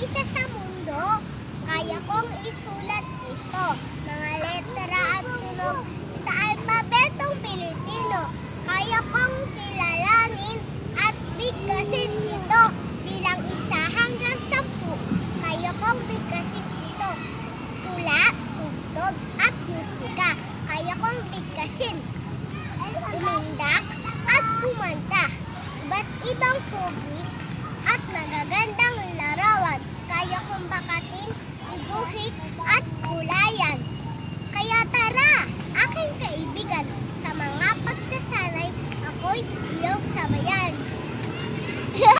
isa sa mundo. Kaya kong isulat ito, mga letra at tunog sa alpabetong Pilipino. Kaya kong kilalanin at bigkasin ito bilang 1 hanggang 10. Kaya kong bigkasin ito, tula, tugtog at musika. Kaya kong bigkasin, umindak at kumanta. Iba't ibang tubig at magagandang larawan. Kaya kong bakatin, iguhit at gulayan. Kaya tara, aking kaibigan, sa mga pagsasanay, ako'y iyong sabay.